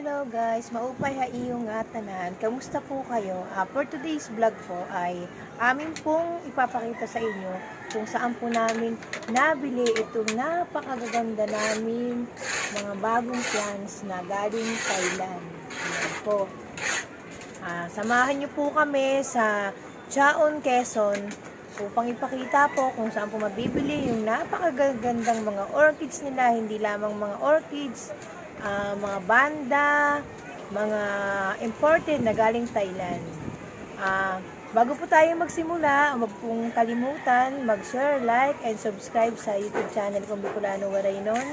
Hello guys, maupay ha iyong tanan. Kamusta po kayo? For today's vlog po ay amin pong ipapakita sa inyo kung saan po namin nabili itong napakaganda namin mga bagong plants na galing Thailand. Ayan po. Samahan niyo po kami sa Chaon, Quezon upang ipakita po kung saan po mabibili yung napakagandang mga orchids nila, hindi lamang mga orchids, mga banda, mga imported na galing Thailand. Bago po tayo magsimula, huwag pong kalimutan mag-share, like, and subscribe sa YouTube channel kong Bicolano Waraynon.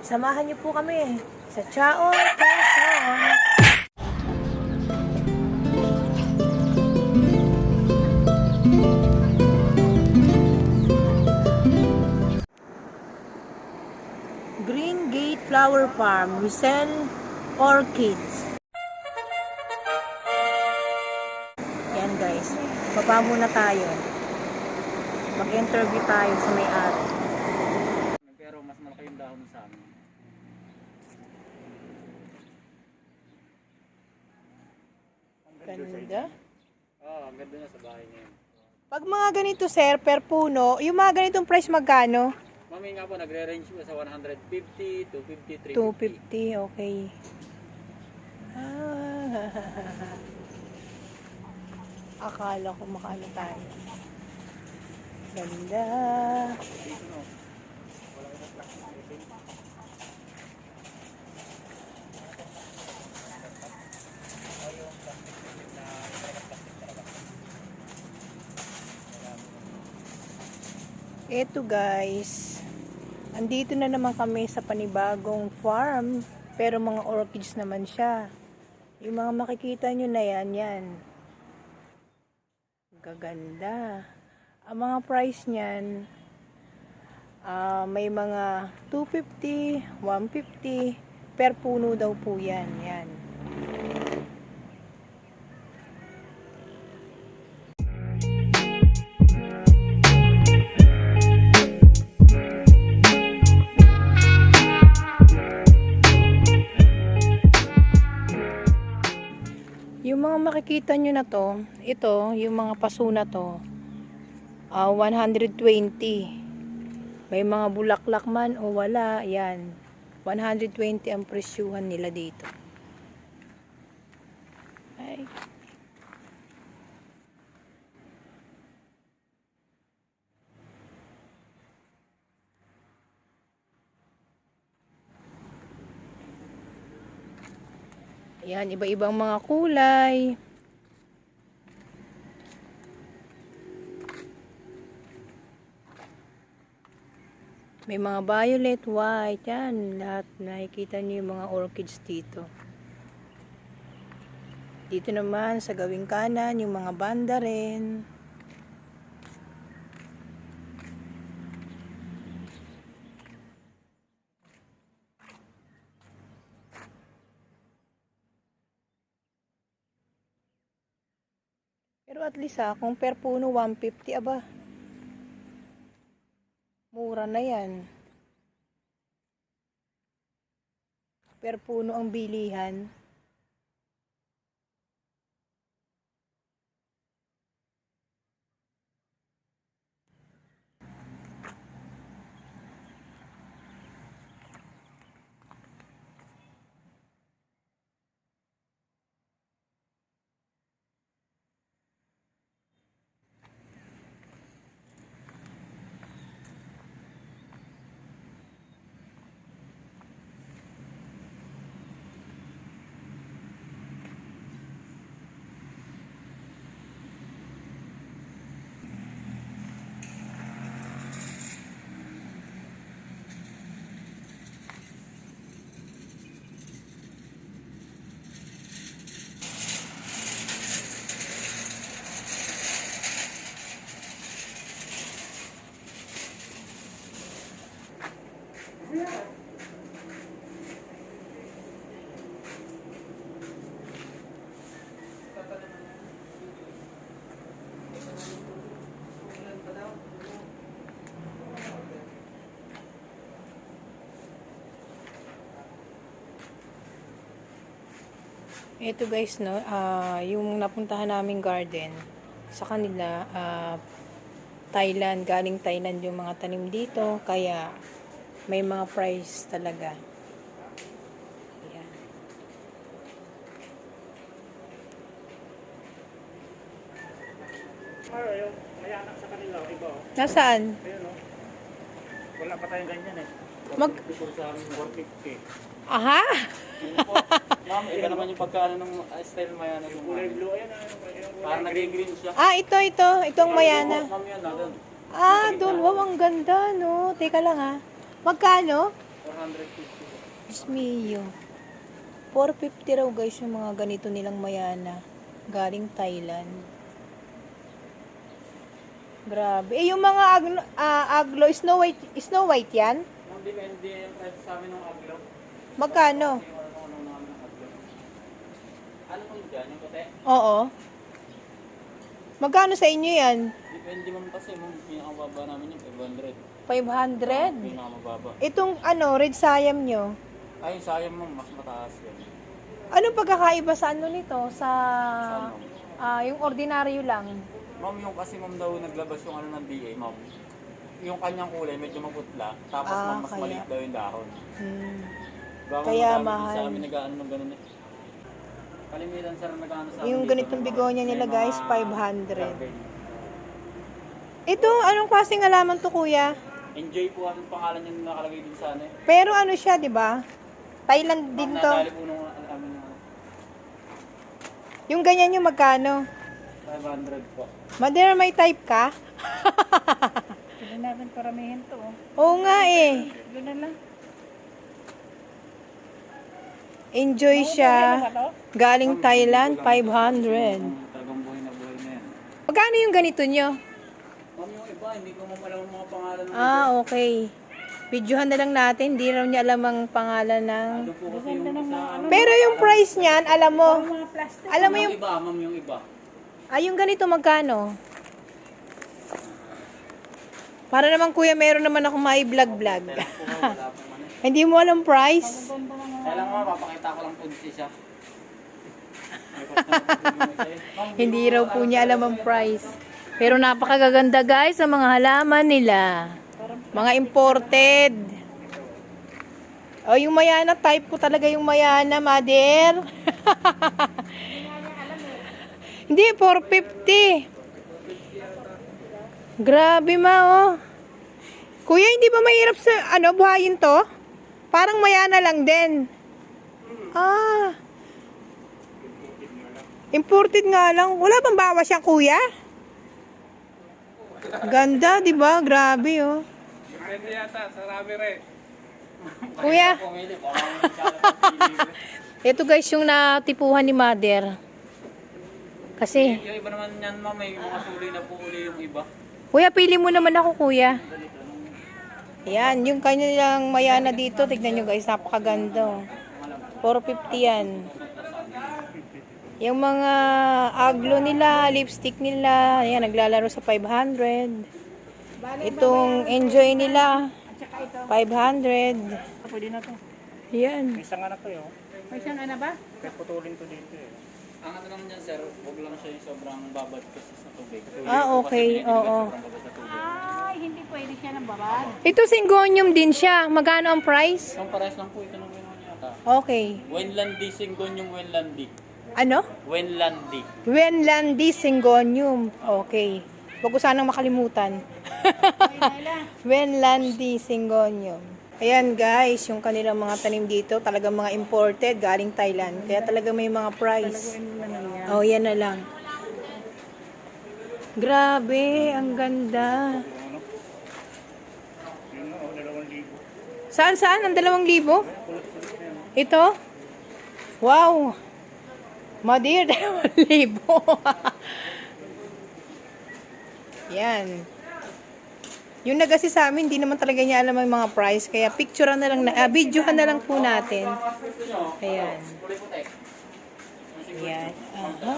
Samahan niyo po kami sa Chaon, Quezon. Green Gate Flower Farm. We sell orchids. Yan guys. Baba muna tayo. Mag-interview tayo sa may-ari. Pero mas malaki yung dahon sa amin. Ganda. Ang ganda niya sa bahay niya. Pag mga ganito sir, per puno, yung mga ganitong price magkano? Mami nga po, nagre-range po sa 150, 250, 350. 250, okay. Akala ko makano tayo. Ganda. Dito no. Wala ko na plastic. Eto guys, andito na naman kami sa panibagong farm, pero mga orchids naman siya. Yung mga makikita nyo na yan. Gaganda. Ang mga price niyan, may mga 250, 150, per puno daw po yan. Yan. Yung mga makikita nyo na to, ito, yung mga paso na to, 120. May mga bulaklak man o wala, yan. 120 ang presyuhan nila dito. Ay. Ayan, iba-ibang mga kulay. May mga violet, white, yan. Lahat nakikita niyo yung mga orchids dito. Dito naman sa gawing kanan, yung mga banda rin. Pero at least kung per puno 150, aba. Mura na yan. Per puno ang bilihan. Ito guys, no, yung napuntahan naming garden, sa kanila, Thailand, galing Thailand yung mga tanim dito, kaya may mga price talaga. Ayan. Yung may anak sa kanila, iba oh. Nasaan? Ayun oh. Wala pa tayong ganyan eh. Mag- Before sa amin, 150. Aha! Ma'am, iba naman yung pagkaano ng style mayana yung Kulay blue, ayun ah. Yung parang nag-green siya. Itong mayana. Ma'am yan, doon. Doon, wow, ang ganda, no? Teka lang, ha. Magkano? 450. Diyos mio. 450 raw, guys, yung mga ganito nilang mayana. Galing Thailand. Grabe. Yung mga aglo, Snow White yan? Ma'am, depende yung price sa amin ng aglo. Magkano? Ano namin ng aglo. Ano po yun dyan, yung puti? Oo. Magkano sa inyo yan? Depende ma'am kasi, ma'am, pinakamababa namin yung 500. 500? Pinakamababa. Itong Red Siam nyo, Ay, sayang ma'am, mas mataas yan. anong pagkakaiba sa ano nito? Sa, Saan, ma'am? yung ordinaryo lang. Ma'am, yung kasi ma'am daw naglabas yung ano ng DA, ma'am. Yung kanyang kulay medyo maputla, tapos ma'am mas kaya. maliit daw yung dahon. Hmm. Baka Kaya madami din mahal. Sa amin nag-aano ng ganun eh. Kalimitan sir nag-ano sa amin. Yung dito, ganitong mga- bigonya nila, may guys, mga 500. garden. Ito, anong klaseng halaman to, kuya? Enjoy po ang pangalan yung nakalagay din sa ano eh. Pero ano siya, di ba? Thailand din Ma'am, to. nadali po nung amin yung Yung ganyan yung magkano? 500 po. Mother, may type ka? Hindi natin paramihin to. Oh. Oo nga eh. Yun na lang. Enjoy siya. Ano ba to? Galing Ma'am, Thailand, hindi ko lang 500. kung Talagang buhay na buhay na yan. Magkano yung ganito nyo? Ma'am, yung iba, hindi ko ma'am alam ang mga pangalan ng Okay. Videohan na lang natin. Hindi raw niya alam ang pangalan ng... Ano po kasi yung sa ano. Pero yung price niyan, alam mo. Mga plastic. Alam mo Yung yung... iba, ma'am, yung iba. Yung ganito magkano? Para naman kuya, meron naman ako mai-vlog-vlog. Kailan po ma'am, wala po man eh. Hindi mo alam price? Kailan mo, papakita ko lang po siya. May customer po yung isa eh. Ma'am, Hindi raw po niya alam ang price. Pero napakagaganda guys ang mga halaman nila. Mga imported. Yung mayana, type ko talaga yung mayana, mother. Hindi, 450. Grabe ma, Kuya, hindi ba mahirap sa, buhayin to? Parang mayana lang din. Imported nga lang. Wala bang bawas yan, kuya? Ganda, di ba? Grabe, oh. Depende yata, sa rami rin. Kuya, pumili, parang nagkakalat. ito guys yung natipuhan ni mother. Kasi, Yung iba naman yan, ma'am, may mga suli na po uli yung iba. kuya, pili mo naman ako, kuya. Yan, yung kanilang mayana dito. Tignan nyo guys, napakaganda. 450 yan. Yung mga aglo nila, lipstick nila, ayan, naglalaro sa 500. Itong enjoy nila, 500. Pwede na to. Yan. May isang anak to yun. May siyang ano ba? Kaya putulin to dito eh. Ang ano naman dyan, sir, huwag lang siya yung sobrang babad kasi sa tubig. Okay, Kasi oo. sobrang babad sa tubig. Ay, hindi pwede siya ng babad. Ito Syngonium din siya. Magkano ang price? Ang pares lang po ito ng gano'n yata. Okay. Wenlandi, Singgon yung Wenlandi. Ano? Wenlandi. Wenlandi Syngonium. Okay. Huwag ko sanang makalimutan. Wenlandi Syngonium. Ayan guys, yung kanilang mga tanim dito, talagang mga imported, galing Thailand. Kaya talaga may mga price. Yan na lang. Grabe, ang ganda. Yun o, 2,000. Saan? Ang 2,000? Ito? Wow! Madir, 2,000. Yan. Yung nagasi sa amin, hindi naman talaga niya alam ang mga price. Kaya picturean na lang, videohan na lang po natin. Ayan. Kulay puti. Ayan. Aha.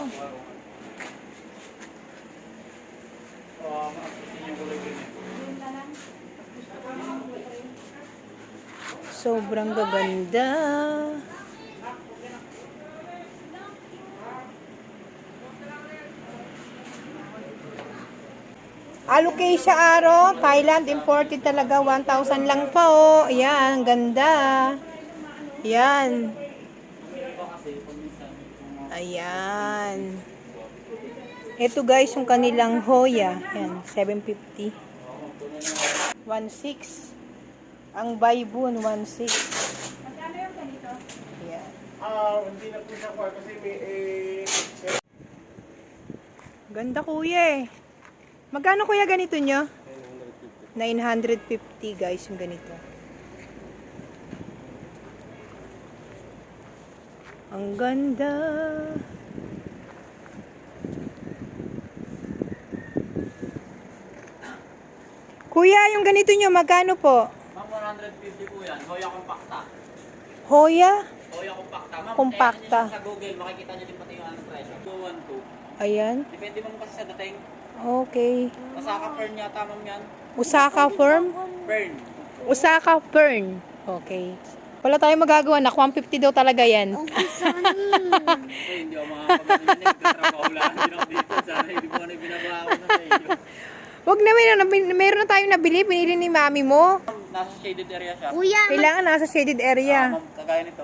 Sobrang gaganda. Alocasia Aro, Thailand, imported talaga. 1,000 lang pa, oh. Ayan, ang ganda. Ayan. Ayan. Ito guys, yung kanilang Hoya. Ayan, 750. 1,600. Ang Baibun, 1,600. Magkano yung ganito? Ayan. Hindi na po siya kuha kasi may Ganda kuya eh. Magkano kuya ganito nyo? 950 guys yung ganito. Ang ganda. Kuya, yung ganito nyo, magkano po? Ma'am, 150 po yan. Hoya Compacta. Hoya? Hoya Compacta. Ma'am, Compacta. sa Google, makikita nyo din pati yung ano presyo. 212. Ayan. Depende mo kasi sa dating. Okay. Masaka fern yata, ma'am yan. Usaka firm? Fern. Usaka fern. Okay. Wala tayong magagawa na. 150 daw talaga yan. Uy, hindi ako makakapagpapagin. Nagtatrabaho lang. Hindi ako dito. Sana hindi mo na ibinabaha ko na sa inyo. Wag na, meron na tayong nabili. Pinili ni mami mo. Nasa shaded area siya. Kailangan nasa shaded area. Ma'am, kagaya nito.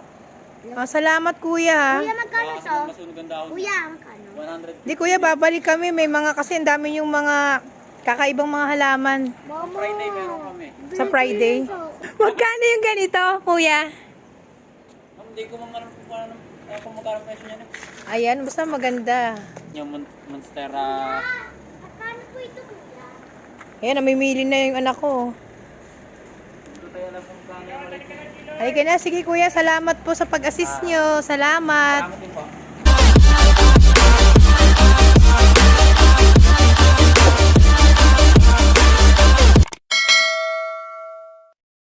Salamat kuya ha. Magkano to? Masunog ang dahon. Kuya, magkano? 100. Di kuya, babalik kami. May mga kasi ang dami yung mga kakaibang mga halaman. Friday meron kami. Sa Friday. Magkano yung ganito, kuya? Ma'am, hindi ko alam kung magkano presyo niya. Ayan, basta maganda. Yung Monstera. Ayan, namimili na yung anak ko. Hindi tayo alam kung magkano yung maliit. Ay, na. Sige kuya, salamat po sa pag-assist nyo. Salamat. Salamat din po.